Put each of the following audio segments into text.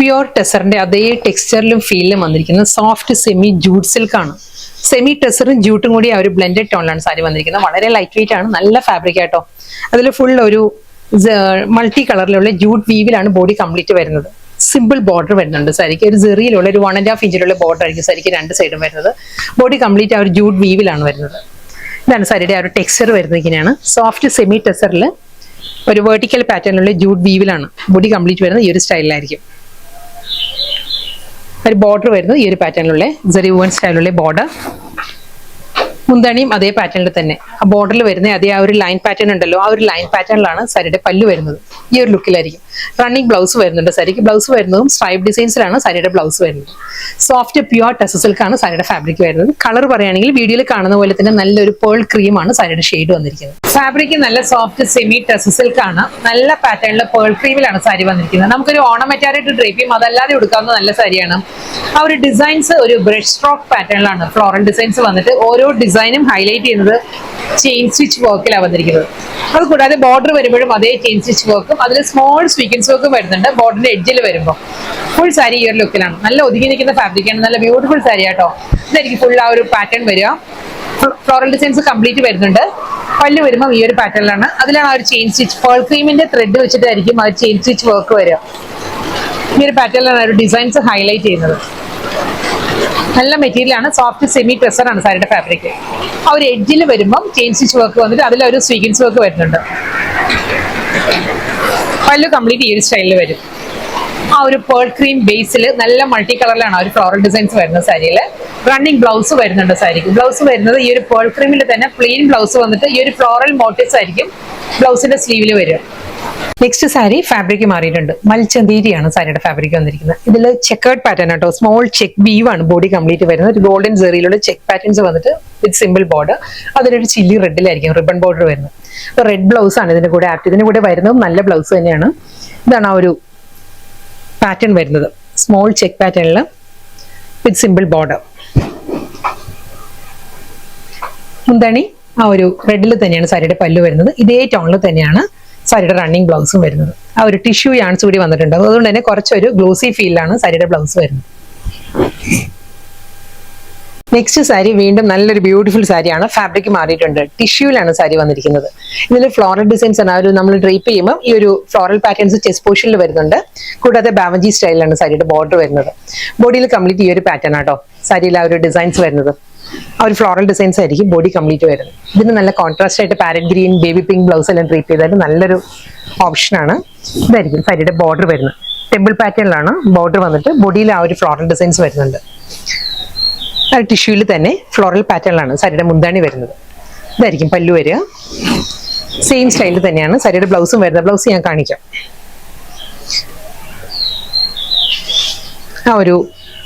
Pure ടെസറിന്റെ അതേ ടെക്സ്ചറിലും ഫീലിലും വന്നിരിക്കുന്നത് soft semi jute silk ആണ്. സെമി ടെസറും ജൂട്ടും കൂടി ആ ഒരു ബ്ലെൻഡഡ് ടോണിലാണ് സാരി വന്നിരിക്കുന്നത്. വളരെ ലൈറ്റ് വെയിറ്റ് ആണ്, നല്ല ഫാബ്രിക് ആട്ടോ. അതിൽ ഫുൾ ഒരു മൾട്ടി കളറിലുള്ള ജൂട്ട് വീവിലാണ് ബോഡി കംപ്ലീറ്റ് വരുന്നത്. സിമ്പിൾ ബോർഡർ വരുന്നുണ്ട് സാരിക്ക്. ഒരു സെറിയിലുള്ള ഒരു 1.5 ഇഞ്ചിലുള്ള ബോർഡർ ആയിരിക്കും സാരിക്ക് രണ്ട് സൈഡും വരുന്നത്. ബോഡി കംപ്ലീറ്റ് ആ ഒരു ജൂട്ട് വീവിലാണ് വരുന്നത്. ഇതാണ് സാരിയുടെ ആ ഒരു ടെക്സ്ചർ വരുന്നത്. ഇങ്ങനെയാണ് സോഫ്റ്റ് സെമി ടെസറിൽ ഒരു വെർട്ടിക്കൽ പാറ്റേണിലുള്ള ജൂട്ട് വീവിലാണ് ബോഡി കംപ്ലീറ്റ് വരുന്നത്. ഈ ഒരു സ്റ്റൈലിലായിരിക്കും ഒരു ബോർഡർ വരുന്നത്. ഈ ഒരു പാറ്റേണിലുള്ള സെറി വൂവൻ സ്റ്റൈലുള്ള ബോർഡർ. മുന്താണിയും അതേ പാറ്റേണിൽ തന്നെ ആ ബോർഡറിൽ വരുന്ന അതേ ആ ഒരു ലൈൻ പാറ്റേൺ ഉണ്ടല്ലോ, ആ ഒരു ലൈൻ പാറ്റേണിലാണ് സാരിയുടെ പല്ലു വരുന്നത്. ഈ ഒരു ലുക്കിലായിരിക്കും. റണ്ണിങ് ബ്ലൗസ് വരുന്നുണ്ട് സാരിക്ക്. ബ്ലൗസ് വരുന്നതും സ്ട്രൈപ്പ് ഡിസൈൻസിലാണ് സാരിയുടെ ബ്ലൗസ് വരുന്നത്. സോഫ്റ്റ് പ്യുവർ ടെസർ സിൽക്കാണ് സാരിയുടെ ഫാബ്രിക് വരുന്നത്. കളർ പറയുകയാണെങ്കിൽ വീഡിയോയിൽ കാണുന്ന പോലെ തന്നെ നല്ലൊരു പേൾ ക്രീമാണ് സാരിയുടെ ഷെയ്ഡ് വന്നിരിക്കുന്നത്. ഫാബ്രിക് നല്ല സോഫ്റ്റ് സെമി ടെസർ സിൽക്കാണ്. നല്ല പാറ്റേണിലെ പേൾ ക്രീമിലാണ് സാരി വന്നിരിക്കുന്നത്. നമുക്കൊരു ഓണമെറ്റായിട്ട് ഡ്രേപ്പ് ചെയ്യും, അതല്ലാതെ എടുക്കാവുന്ന നല്ല സാരിയാണ്. ആ ഒരു ഡിസൈൻസ് ഒരു ബ്രഷ് സ്ട്രോക്ക് പാറ്റേണിലാണ് ഫ്ലോറൽ ഡിസൈൻസ് വന്നിട്ട് ഓരോ ഡിസൈനും ഹൈലൈറ്റ് ചെയ്യുന്നത് ചെയിൻ സ്റ്റിച്ച് വർക്കിലാണ് വന്നിരിക്കുന്നത്. അത് കൂടാതെ ബോർഡർ വരുമ്പോഴും അതേ ചെയിൻ സ്റ്റിച്ച് വർക്കും അതിൽ സ്മോൾ സ്വീക്വൻസ് വർക്കും വരുന്നുണ്ട് ബോർഡറിന്റെ എഡ്ജിൽ വരുമ്പോൾ. ഫുൾ സാരി ഈ ഒരു ലുക്കിലാണ്. നല്ല ഒതുങ്ങി നിൽക്കുന്ന ഫാബ്രിക്കാണ്. നല്ല ബ്യൂട്ടിഫുൾ സാരി ആട്ടോ. ഇതായിരിക്കും ഫുൾ ആ ഒരു പാറ്റേൺ വരിക. ഫ്ലോറൽ ഡിസൈൻസ് കംപ്ലീറ്റ് വരുന്നുണ്ട്. പല്ല് വരുമ്പോൾ ഈ ഒരു പാറ്റേണിലാണ്. അതിലാണ് ആ ഒരു ചെയിൻ സ്റ്റിച്ച് പേൾ ക്രീമിന്റെ ത്രെഡ് വെച്ചിട്ടായിരിക്കും ആ ഒരു ചെയിൻ സ്റ്റിച്ച് വർക്ക് വരിക. ഈ ഒരു പാറ്റേണിലാണ് ആ ഒരു ഡിസൈൻസ് ഹൈലൈറ്റ് ചെയ്യുന്നത്. നല്ല മെറ്റീരിയൽ ആണ്. സോഫ്റ്റ് സെമി ടെസർ ആണ് സാരിയുടെ ഫാബ്രിക്. ആ ഒരു എഡ്ജിൽ വരുമ്പോൾ ചെയിൻ സ്റ്റിച്ച് വർക്ക് വന്നിട്ട് അതിലൊരു സ്വീക്വൻസ് വർക്ക് വരുന്നുണ്ട്. പല്ലു കംപ്ലീറ്റ് ഈ ഒരു സ്റ്റൈലിൽ വരും. ആ ഒരു പേൾ ക്രീം ബേസിൽ നല്ല മൾട്ടി കളറിലാണ് ആ ഒരു ഫ്ലോറൽ ഡിസൈൻസ് വരുന്നത് സാരിയിൽ. റണ്ണിങ് ബ്ലൗസ് വരുന്നുണ്ട് സാരിക്ക്. ബ്ലൗസ് വരുന്നത് ഈ ഒരു പേൾ ക്രീമിൽ തന്നെ പ്ലെയിൻ ബ്ലൗസ് വന്നിട്ട് ഈ ഒരു ഫ്ലോറൽ മോട്ടീവ്സ് ആയിരിക്കും ബ്ലൗസിന്റെ സ്ലീവിൽ വരിക. നെക്സ്റ്റ് സാരി ഫാബ്രിക് മാറിയിട്ടുണ്ട്. മൽച്ചന്തേരിയാണ് സാരിയുടെ ഫാബ്രിക് വന്നിരിക്കുന്നത്. ഇതിൽ ചെക്കേർഡ് പാറ്റേൺ ആട്ടോ. സ്മോൾ ചെക്ക് വീവ് ആണ് ബോഡി കംപ്ലീറ്റ് വരുന്നത്. ഒരു ഗോൾഡൻ സെറിയിലുള്ള ചെക്ക് പാറ്റേൺസ് വന്നിട്ട് വിത്ത് സിമ്പിൾ ബോർഡർ. അതിലൊരു ചില്ലി റെഡിലായിരിക്കും റിബൺ ബോർഡർ വരുന്നത്. റെഡ് ബ്ലൗസ് ആണ് ഇതിന്റെ കൂടെ ആപ്റ്റ്. ഇതിന്റെ കൂടെ വരുന്നതും നല്ല ബ്ലൗസ് തന്നെയാണ്. ഇതാണ് ആ ഒരു പാറ്റേൺ വരുന്നത്. സ്മോൾ ചെക്ക് പാറ്റേണിൽ വിത്ത് സിമ്പിൾ ബോർഡർ. മുന്താണി ആ ഒരു റെഡിൽ തന്നെയാണ് സാരിയുടെ പല്ലു വരുന്നത്. ഇതേ ടോണിൽ തന്നെയാണ് സാരിയുടെ റണ്ണിങ് ബ്ലൗസും വരുന്നത്. ആ ഒരു ടിഷ്യൂ യാൺസ് കൂടി വന്നിട്ടുണ്ട്. അതുകൊണ്ട് തന്നെ കുറച്ചൊരു ഗ്ലോസി ഫീലാണ് സാരിയുടെ ബ്ലൗസ് വരുന്നത്. നെക്സ്റ്റ് സാരി വീണ്ടും നല്ലൊരു ബ്യൂട്ടിഫുൾ സാരിയാണ്. ഫാബ്രിക് മാറിയിട്ടുണ്ട്. ടിഷ്യൂലാണ് സാരി വന്നിരിക്കുന്നത്. ഇതിൽ ഫ്ലോറൽ ഡിസൈൻസ് ആണ്. ഒരു നമ്മൾ ഡ്രേപ്പ് ചെയ്യുമ്പോൾ ഈ ഒരു ഫ്ലോറൽ പാറ്റേൺസ് ചെസ്റ്റ് പോർഷനിൽ വരുന്നുണ്ട്. കൂടാതെ ബാവഞ്ചി സ്റ്റൈലിലാണ് സാരിയുടെ ബോർഡർ വരുന്നത്. ബോഡിയിൽ കംപ്ലീറ്റ് ഈ ഒരു പാറ്റേൺ ആട്ടോ സാരിയിൽ ആ ഒരു ഡിസൈൻസ് വരുന്നത്. ആ ഒരു ഫ്ലോറൽ ഡിസൈൻസ് ആയിരിക്കും ബോഡി കംപ്ലീറ്റ് വരുന്നത്. ഇതിന് നല്ല കോൺട്രാസ്റ്റ് ആയിട്ട് parrot green, baby pink blouse എല്ലാം ഡ്രേപ്പ് ചെയ്താൽ നല്ലൊരു ഓപ്ഷനാണ്. ഇതായിരിക്കും സാരിയുടെ ബോർഡർ വരുന്നത്. ടെമ്പിൾ പാറ്റേണിലാണ് ബോർഡർ വന്നിട്ട് ബോഡിയിൽ ആ ഒരു ഫ്ലോറൽ ഡിസൈൻസ് വരുന്നുണ്ട്. ആ ടിഷ്യൂവിൽ തന്നെ ഫ്ലോറൽ പാറ്റേണിലാണ് സാരിയുടെ മുന്താണി വരുന്നത്. ഇതായിരിക്കും പല്ലു വരിക. സെയിം സ്റ്റൈലിൽ തന്നെയാണ് സാരിയുടെ ബ്ലൗസും വരുന്നത്. ബ്ലൗസ് ഞാൻ കാണിക്കാം. ആ ഒരു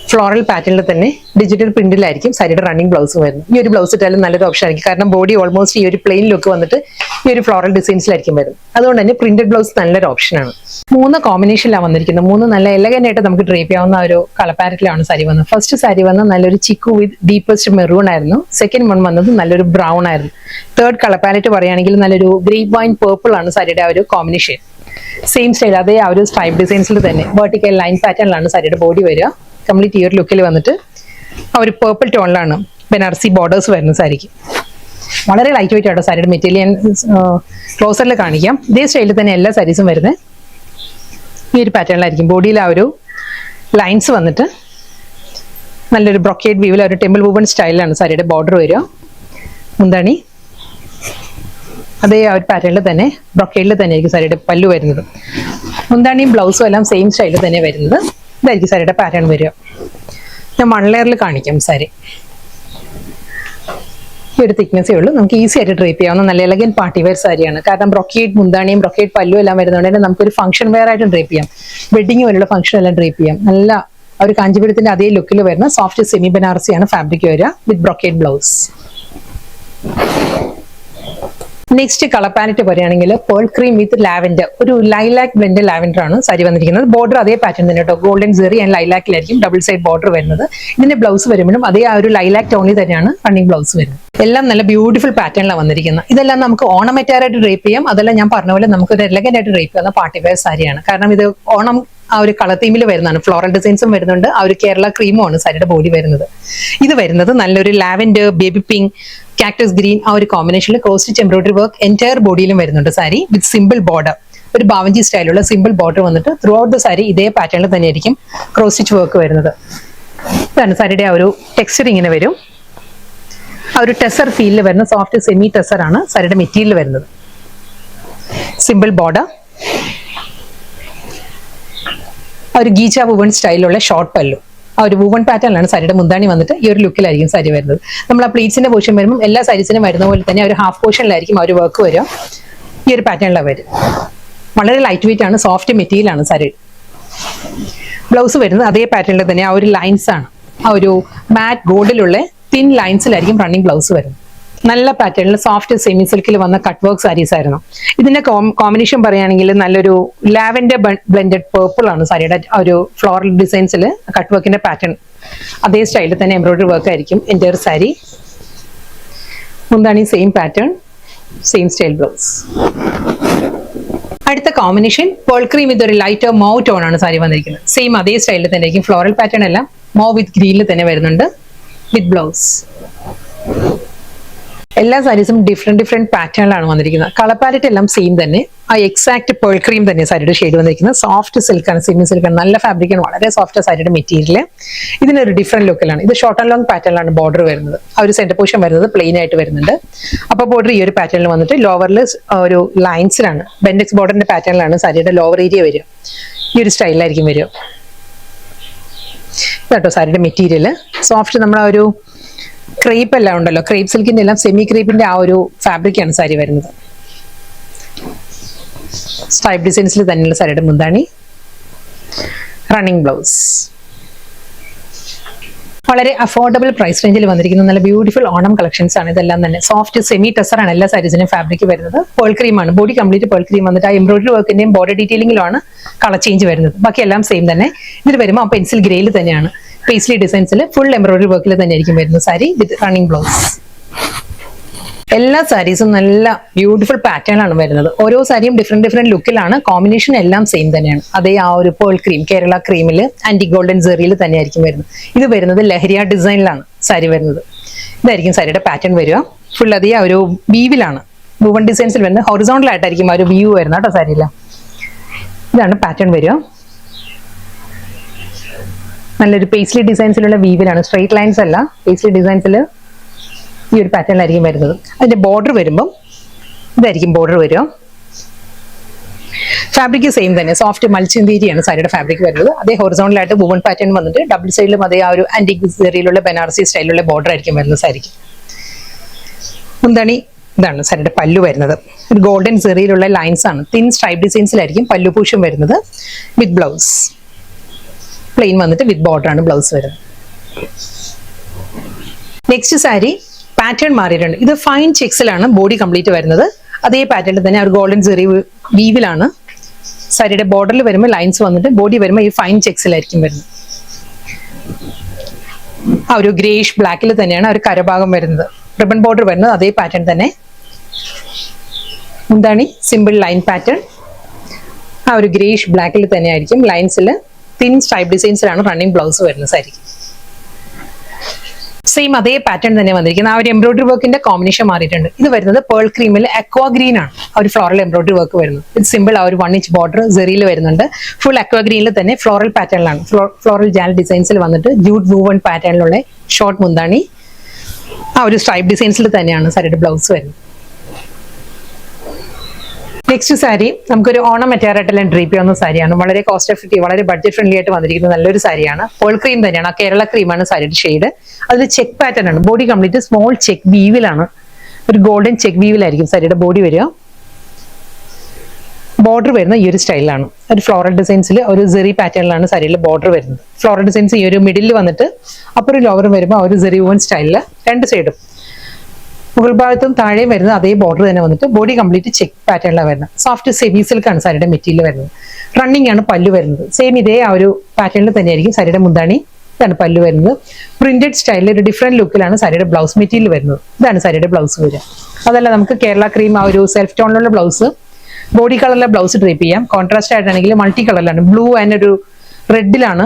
ഫ്ലോറൽ പാറ്റേണിൽ തന്നെ ഡിജിറ്റൽ പ്രിന്റിലായിരിക്കും സാരിയുടെ റണ്ണിങ് ബ്ലൗസ് വരുന്നത്. ഈ ഒരു ബ്ലൗസ് ഇട്ടാലും നല്ലൊരു ഓപ്ഷൻ ആയിരിക്കും. കാരണം ബോഡി ഓൾമോസ്റ്റ് ഈ ഒരു പ്ലെയിൻ ലുക്ക് വന്നിട്ട് ഈ ഒരു ഫ്ലോറൽ ഡിസൈൻസിലായിരിക്കും വരുന്നത്. അതുകൊണ്ട് തന്നെ പ്രിന്റഡ് ബ്ലൗസ് നല്ലൊരു ഓപ്ഷനാണ്. 3 കോമ്പിനേഷനിലാണ് വന്നിരിക്കുന്നത്. 3 നല്ല എലഗന്റ് ആയിട്ട് നമുക്ക് ഡ്രേപ്പ് ചെയ്യാവുന്ന ഒരു കളർ പാരറ്റിലാണ് സാരി വന്നത്. ഫസ്റ്റ് സാരി വന്നത് നല്ലൊരു ചിക്കു വിത്ത് ഡീപ്പസ്റ്റ് മെറൂൺ ആയിരുന്നു. സെക്കൻഡ് വൺ വന്നത് നല്ലൊരു ബ്രൗൺ ആയിരുന്നു. തേർഡ് കളർ പാലറ്റ് പറയുകയാണെങ്കിൽ നല്ലൊരു ഗ്രേപ്പ് വൈൻ പേർപ്പിൾ ആണ് സാരിയുടെ ആ ഒരു കോമ്പിനേഷൻ. സെയിം സ്റ്റൈൽ അതേ ആ ഒരു സ്ട്രൈപ്പ് ഡിസൈൻസിൽ തന്നെ വെർട്ടിക്കൽ ലൈൻ പാറ്റേണിലാണ് സാരിയുടെ ബോഡി വരിക. കംപ്ലീറ്റ് ഈ ഒരു ലുക്കിൽ വന്നിട്ട് ആ ഒരു പേർപ്പിൾ ടോണിലാണ് ബനാറസി ബോർഡേഴ്സ് വരുന്നത് സാരിക്ക്. വളരെ ലൈറ്റ് വെയിറ്റ് ആട്ടോ സാരിയുടെ മെറ്റീരിയൽ. ക്ലോസറിൽ കാണിക്കാം. ഇതേ സ്റ്റൈലിൽ തന്നെ എല്ലാ സാരീസും വരുന്നത് ഈ ഒരു പാറ്റേണിലായിരിക്കും. ബോഡിയിൽ ആ ഒരു ലൈൻസ് വന്നിട്ട് നല്ലൊരു ബ്രൊക്കേഡ് വീവിൽ ഒരു ടെമ്പിൾ വൂവൻ സ്റ്റൈലിലാണ് സാരിയുടെ ബോർഡർ വരിക. മുന്താണി അതേ ആ ഒരു പാറ്റേണിൽ തന്നെ ബ്രൊക്കേഡിൽ തന്നെ ആയിരിക്കും സാരിയുടെ പല്ലു വരുന്നത്. മുന്താണിയും ബ്ലൗസും എല്ലാം സെയിം സ്റ്റൈലിൽ തന്നെ വരുന്നത്. ഇതായിരിക്കും സാരിയുടെ പാറ്റേൺ വരിക. ഞാൻ 1 ലെയറിൽ കാണിക്കാം സാരി. ഈ ഒരു തിക്നെസ്സേ ഉള്ളൂ. നമുക്ക് ഈസി ആയിട്ട് ഡ്രേപ്പ് ചെയ്യാവുന്ന നല്ല എലഗൻ പാർട്ടി വെയർ സാരിയാണ്. കാരണം ബ്രൊക്കേഡ് മുന്താണിയും ബ്രൊക്കേഡ് പല്ലു എല്ലാം വരുന്നതുകൊണ്ട് തന്നെ നമുക്കൊരു ഫംഗ്ഷൻ വെയർ ആയിട്ട് ഡ്രേപ്പ് ചെയ്യാം. വെഡിങ് പോലുള്ള ഫംഗ്ഷൻ എല്ലാം ഡ്രേപ്പ് ചെയ്യാം. നല്ല ഒരു കാഞ്ചീപുരത്തിന്റെ അതേ ലുക്കിൽ വരുന്ന സോഫ്റ്റ് സെമി ബനാറസിയാണ് ഫാബ്രിക് വരിക with brocade blouse. Next colour palette പറയുകയാണെങ്കിൽ പേൾ ക്രീം വിത്ത് ലാവൻഡർ, ഒരു ലൈലാക് ബ്ലെൻഡ് ലാവൻഡർ ആണ് സാരി വന്നിരിക്കുന്നത്. ബോർഡർ അതേ പാറ്റേൺ തന്നെ കേട്ടോ, ഗോൾഡൻ സെറി ആൻഡ് ലൈലാക്കിലായിരിക്കും ഡബിൾ സൈഡ് ബോർഡർ വരുന്നത്. ഇതിന്റെ ബ്ലൗസ് വരുമ്പോഴും അതേ ആ ഒരു ലൈലാക് ടോണിൽ തന്നെയാണ് റണ്ണിങ് ബ്ലൗസ് വരുന്നത്. എല്ലാം നല്ല ബ്യൂട്ടിഫുൾ പാറ്റേണിലാണ് വന്നിരിക്കുന്നത്. ഇതെല്ലാം നമുക്ക് ഓണമെറ്റാറായിട്ട് ഡ്രേപ്പ് ചെയ്യാം. അതെല്ലാം ഞാൻ പറഞ്ഞ പോലെ നമുക്ക് ഒരു എലഗന്റ് ആയിട്ട് ഡ്രേപ്പ് ചെയ്യുന്ന പാർട്ടി വെയർ സാരിയാണ്. കാരണം ഇത് ഓണം ആ ഒരു കളർ തീമിൽ വരുന്നതാണ്. ഫ്ലോറൽ ഡിസൈൻസും വരുന്നുണ്ട്. ആ ഒരു കേരള ക്രീമും ആണ് സാരിയുടെ ബോഡി വരുന്നത്. ഇത് വരുന്നത് നല്ലൊരു lavender, baby pink, cactus green ആ ഒരു കോമ്പിനേഷനിൽ cross stitch embroidery work entire ബോഡിയിലും വരുന്നുണ്ട് സാരി വിത്ത് സിമ്പിൾ ബോർഡർ. ഒരു ബാവഞ്ചി സ്റ്റൈലുള്ള സിമ്പിൾ ബോർഡർ വന്നിട്ട് ത്രൂ ഔട്ട് ദ സാരി ഇതേ പാറ്റേണിൽ തന്നെയായിരിക്കും ക്രോസ് സ്റ്റിച്ച് വർക്ക് വരുന്നത്. ഇതാണ് സാരിയുടെ ആ ഒരു ടെക്സ്ചർ ഇങ്ങനെ വരും. ആ ഒരു ടെസർ ഫീലിൽ വരുന്ന സോഫ്റ്റ് സെമി ടെസർ ആണ് സാരിയുടെ മെറ്റീരിയൽ വരുന്നത്. സിമ്പിൾ ബോർഡർ, ആ ഒരു ഗീച്ച വുവൺ സ്റ്റൈലുള്ള ഷോർട്ട് പല്ലു, ആ ഒരു വുവൺ പാറ്റേണിലാണ് സാരിയുടെ മുന്താണി വന്നിട്ട് ഈ ഒരു ലുക്കിലായിരിക്കും സാരി വരുന്നത്. നമ്മൾ ആ പ്ലീറ്റ്സിന്റെ പോർഷൻ വരുമ്പോൾ എല്ലാ സാരീസിനും വരുന്ന പോലെ തന്നെ ഒരു ഹാഫ് പോർഷനിലായിരിക്കും ആ ഒരു വർക്ക് വരിക. ഈ ഒരു പാറ്റേണിലാണ് വരും. വളരെ ലൈറ്റ് വെയിറ്റ് ആണ്, സോഫ്റ്റ് മെറ്റീരിയൽ ആണ് സാരി. ബ്ലൗസ് വരുന്നത് അതേ പാറ്റേണിൽ തന്നെ ആ ഒരു ലൈൻസ് ആണ്, ആ ഒരു മാറ്റ് ഗോൾഡിലുള്ള തിൻ ലൈൻസിലായിരിക്കും റണ്ണിങ് ബ്ലൗസ് വരുന്നത്. നല്ല പാറ്റേണിൽ സോഫ്റ്റ് സെമി സിൽക്കിൽ വന്ന കട്ട് വർക്ക് സാരീസ് ആയിരുന്നു. ഇതിന്റെ കോമ്പിനേഷൻ പറയുകയാണെങ്കിൽ നല്ലൊരു ലാവൻഡർ ബ്ലെൻഡഡ് പേർപ്പിൾ ആണ് സാരിയുടെ ആ ഒരു ഫ്ലോറൽ ഡിസൈൻസിൽ കട്ട് വർക്കിന്റെ പാറ്റേൺ. അതേ സ്റ്റൈലിൽ തന്നെ എംബ്രോയിഡറി വർക്ക് ആയിരിക്കും എൻറ്റയർ സാരി. മുന്താണി same pattern, same style blouse. അടുത്ത കോമ്പിനേഷൻ പേൾ ക്രീം വിത്ത് ഒരു ലൈറ്റ് മൗ ടോൺ ആണ് സാരി വന്നിരിക്കുന്നത്. സെയിം അതേ സ്റ്റൈലിൽ തന്നെ ആയിരിക്കും. ഫ്ലോറൽ പാറ്റേൺ എല്ലാം മൗ വിത്ത് ഗ്രീനിൽ തന്നെ വരുന്നുണ്ട് വിത്ത് ബ്ലൗസ്. എല്ലാ സാരീസും ഡിഫറെന്റ് പാറ്റേണിലാണ് വന്നിരിക്കുന്നത്. കളർ പാലറ്റ് എല്ലാം സെയിം തന്നെ. ആ എക്സാക്ട് പേൾ ക്രീം തന്നെ സാരിയുടെ ഷെയ്ഡ് വന്നിരിക്കുന്നത്. സോഫ്റ്റ് സിൽക്കാണ്, സെമി സിൽക്കാണ്, നല്ല ഫാബ്രിക്കാണ്, വളരെ സോഫ്റ്റ് സാരിയുടെ മെറ്റീരിയൽ. ഇതിനൊരു ഡിഫറെന്റ് ലുക്കിലാണ്. ഇത് ഷോർട്ട് ആൻഡ് ലോങ് പാറ്റേണിലാണ് ബോർഡർ വരുന്നത്. ആ ഒരു സെന്റർ പോർഷൻ വരുന്നത് പ്ലെയിൻ ആയിട്ട് വരുന്നുണ്ട്. അപ്പോൾ ബോർഡർ ഈ ഒരു പാറ്റേണിൽ വന്നിട്ട് ലോവറിൽ ഒരു ലൈൻസിലാണ്, ബെൻഡെക്സ് ബോർഡറിന്റെ പാറ്റേണിലാണ് സാരിയുടെ ലോവർ ഏരിയ വരിക. ഈ ഒരു സ്റ്റൈലിലായിരിക്കും വരിക. ഇതാട്ടോ സാരിയുടെ മെറ്റീരിയൽ. സോഫ്റ്റ് നമ്മൾ ആ ഒരു ക്രേപ്പ് എല്ലാം ഉണ്ടല്ലോ, ക്രേപ്പ് സിൽക്കിന്റെ എല്ലാം സെമി ക്രേപ്പിന്റെ ആ ഒരു ഫാബ്രിക്കാണ് സാരി വരുന്നത്. സ്ട്രൈപ്പ് ഡിസൈൻസിൽ തന്നെയുള്ള സാരിയുടെ മുന്താണി, റണ്ണിങ് ബ്ലൗസ്. വളരെ അഫോർഡബിൾ പ്രൈസ് റേഞ്ചിൽ വന്നിരിക്കുന്ന നല്ല ബ്യൂട്ടിഫുൾ ഓണം കളക്ഷൻസ് ആണ് ഇതെല്ലാം തന്നെ. സോഫ്റ്റ് സെമി ടെസർ ആണ് എല്ലാ സാരീസിനും ഫാബ്രിക് വരുന്നത്. പേൾ ക്രീം ആണ്, ബോഡി കംപ്ലീറ്റ് പേൾ ക്രീം വന്നിട്ട് ആ എംബ്രോയിഡറി വർക്കിന്റെയും ബോർഡർ ഡീറ്റെയിലിംഗിലാണ് കളർ ചേഞ്ച് വരുന്നത്. ബാക്കി എല്ലാം സെയിം തന്നെ. ഇതിൽ വരുമ്പോൾ ആ പെൻസിൽ ഗ്രേയിൽ തന്നെയാണ് പേസ്ലി ഡിസൈൻസിൽ ഫുൾ എംബ്രോയിഡറി വർക്കിൽ തന്നെ ആയിരിക്കും വരുന്ന സാരി വിത്ത് റണ്ണിങ് ബ്ലൗസ്. എല്ലാ സാരീസും നല്ല ബ്യൂട്ടിഫുൾ പാറ്റേണിലാണ് വരുന്നത്. ഓരോ സാരിയും ഡിഫറെന്റ് ലുക്കിലാണ്. കോമ്പിനേഷൻ എല്ലാം സെയിം തന്നെയാണ്. അതേ ആ ഒരു പേൾ ക്രീം, കേരള ക്രീമിൽ ആന്റി ഗോൾഡൻ സെറിയിൽ തന്നെയായിരിക്കും വരുന്നത്. ഇത് വരുന്നത് ലഹരിയ ഡിസൈനിലാണ് സാരി വരുന്നത്. ഇതായിരിക്കും സാരിയുടെ പാറ്റേൺ വരിക. ഫുൾ അതേ ആ ഒരു വീവിലാണ്, വുവൺ ഡിസൈൻസിൽ വരുന്നത്. ഹൊറിസോണ്ടൽ ആയിട്ടായിരിക്കും ആ ഒരു വ്യൂ വരുന്നത് കേട്ടോ സാരിയില്ല. ഇതാണ് പാറ്റേൺ വരിക. നല്ലൊരു പേസ്ലി ഡിസൈൻസിലുള്ള വീവിലാണ്, സ്ട്രെയിറ്റ് ലൈൻസ് അല്ല, പേസ്ലി ഡിസൈൻസിൽ ഈ ഒരു പാറ്റേണിലായിരിക്കും വരുന്നത്. അതിന്റെ ബോർഡർ വരുമ്പം ഇതായിരിക്കും ബോർഡർ വരിക. ഫാബ്രിക് സെയിം തന്നെ, സോഫ്റ്റ് മൽച്ചിന്തീരിയാണ് സാരിയുടെ ഫാബ്രിക് വരുന്നത്. അതേ ഹൊറിസോണ്ടലായിട്ട് വുവൺ പാറ്റേൺ വന്നിട്ട് ഡബിൾ സൈഡിലും അതേ ആ ഒരു ആന്റിക് സെറിയിലുള്ള ബനാറസി സ്റ്റൈലിലുള്ള ബോർഡർ ആയിരിക്കും വരുന്നത് സാരിക്ക്. മുന്താണി ഇതാണ് സാരിയുടെ പല്ലു വരുന്നത്. ഒരു ഗോൾഡൻ സെറിയിലുള്ള ലൈൻസ് ആണ്, തിൻ സ്ട്രൈപ്പ് ഡിസൈൻസിലായിരിക്കും പല്ലു പൂഷൻ വരുന്നത് വിത്ത് ബ്ലൗസ്. പ്ലെയിൻ വന്നിട്ട് വിത്ത് ബോർഡർ ആണ് ബ്ലൗസ് വരുന്നത്. നെക്സ്റ്റ് സാരി പാറ്റേൺ മാറിയിട്ടുണ്ട്. ഇത് ഫൈൻ ചെക്സിലാണ് ബോഡി കംപ്ലീറ്റ് വരുന്നത്. അതേ പാറ്റേണിൽ തന്നെ ഒരു ഗോൾഡൻ സെറി വീവിലാണ് സാരിയുടെ ബോർഡറിൽ വരുമ്പോൾ ലൈൻസ് വന്നിട്ട് ബോഡി വരുമ്പോൾ ഈ ഫൈൻ ചെക്സിലായിരിക്കും വരുന്നത്. ആ ഒരു ഗ്രേഷ് ബ്ലാക്കിൽ തന്നെയാണ് ഒരു കരഭാഗം വരുന്നത്. റിബൺ ബോർഡർ വരുന്നത് അതേ പാറ്റേൺ തന്നെ. എന്താണ് സിമ്പിൾ ലൈൻ പാറ്റേൺ. ആ ഒരു ഗ്രേഷ് ബ്ലാക്കിൽ തന്നെ ആയിരിക്കും ലൈൻസിൽ തിൻ സ്ട്രൈപ്പ് ഡിസൈൻസിലാണ് റണ്ണിങ് ബ്ലൗസ് വരുന്നത് സാരി. സെയിം അതേ പാറ്റേൺ തന്നെ വന്നിരിക്കുന്നത്. ആ ഒരു എംബ്രോയിഡറി വർക്കിന്റെ കോമ്പിനേഷൻ മാറിയിട്ടുണ്ട്. ഇത് വരുന്നത് പേൾ ക്രീമിൽ അക്വാ ഗ്രീൻ ആണ് ആ ഒരു ഫ്ലോറൽ എംബ്രോയിഡറി വർക്ക് വരുന്നത്. ഇത് സിമ്പിൾ ആ ഒരു 1 inch ബോർഡർ സെറിയിൽ വരുന്നുണ്ട്. ഫുൾ അക്വാ ഗ്രീനിൽ തന്നെ ഫ്ലോറൽ പാറ്റേണിലാണ്, ഫ്ലോറൽ ജാൽ ഡിസൈൻസിൽ വന്നിട്ട് ജൂട്ട് വൂവൺ പാറ്റേണിലുള്ള ഷോർട്ട് മുന്താണി. ആ ഒരു സ്ട്രൈപ്പ് ഡിസൈൻസിൽ തന്നെയാണ് സാരിയുടെ ബ്ലൗസ് വരുന്നത്. നെക്സ്റ്റ് സാരി നമുക്കൊരു ഓണം മെറ്റീരിയൽ ഡ്രീപ്പ് ചെയ്യുന്ന സാരിയാണ്. വളരെ കോസ്റ്റ് എഫക്റ്റീവ്, വളരെ ബഡ്ജറ്റ് ഫ്രണ്ട്ലി ആയിട്ട് വന്നിരിക്കുന്ന നല്ലൊരു സാരിയാണ്. പേൾ ക്രീം തന്നെയാണ്, ആ കേരള ക്രീമാണ് സാരിയുടെ ഷെയ്ഡ്. അതിൽ ചെക്ക് പാറ്റേൺ ആണ്. ബോഡി കംപ്ലീറ്റ് സ്മോൾ ചെക്ക് വീവിലാണ്, ഒരു ഗോൾഡൻ ചെക്ക് വീവിലായിരിക്കും സാരിയുടെ ബോഡി വരിക. ബോർഡർ വരുന്ന ഈ ഒരു സ്റ്റൈലിലാണ്, ഒരു ഫ്ലോറൽ ഡിസൈൻസിൽ ഒരു സെറി പാറ്റേണിലാണ് സാരിയിലെ ബോർഡർ വരുന്നത്. ഫ്ലോറൽ ഡിസൈൻസ് ഈ ഒരു മിഡിൽ വന്നിട്ട് അപ്പർ ലോവർ വരുമ്പോൾ ഒരു സെറി വൺ സ്റ്റൈലില് രണ്ട് സൈഡും മുകൾ ഭാഗത്തും താഴെയും വരുന്നത് അതേ ബോർഡർ തന്നെ വന്നിട്ട് ബോഡി കംപ്ലീറ്റ് ചെക്ക് പാറ്റേണിലാണ് വരുന്നത്. സോഫ്റ്റ് സെമി സിൽക്കാണ് സാരിയുടെ മെറ്റീരിയൽ വരുന്നത്. റണ്ണിങ് ആണ് പല്ലു വരുന്നത്. സെയിം ഇതേ ആ ഒരു പാറ്റേണിൽ തന്നെയായിരിക്കും സാരിയുടെ മുന്താണി. ഇതാണ് പല്ലു വരുന്നത്. പ്രിന്റഡ് സ്റ്റൈലിൽ ഒരു ഡിഫറെന്റ് ലുക്കിലാണ് സാരിയുടെ ബ്ലൗസ് മെറ്റീരിയൽ വരുന്നത്. ഇതാണ് സാരിയുടെ ബ്ലൗസ് വരിക. അതല്ല നമുക്ക് കേരള ക്രീം ആ ഒരു സെൽഫ് ടോണിലുള്ള ബ്ലൗസ്, ബോഡി കളറിലെ ബ്ലൗസ് ഡ്രേപ്പ് ചെയ്യാം. കോൺട്രാസ്റ്റ് ആയിട്ടാണെങ്കിൽ മൾട്ടി കളറിലാണ്, ബ്ലൂ ആൻഡ് ഒരു റെഡിലാണ്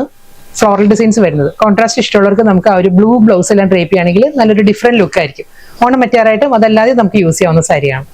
ഫ്ലോറൽ ഡിസൈൻസ് വരുന്നത്. കോൺട്രാസ്റ്റ് ഇഷ്ടമുള്ളവർക്ക് നമുക്ക് ആ ഒരു ബ്ലൂ ബ്ലൗസ് എല്ലാം ഡ്രേപ്പ് ചെയ്യുകയാണെങ്കിൽ നല്ലൊരു ഡിഫറെന്റ് ലുക്ക് ആയിരിക്കും. ഓണം മെറ്റാറായിട്ടും അതല്ലാതെ നമുക്ക് യൂസ് ചെയ്യാവുന്ന സാരിയാണ്.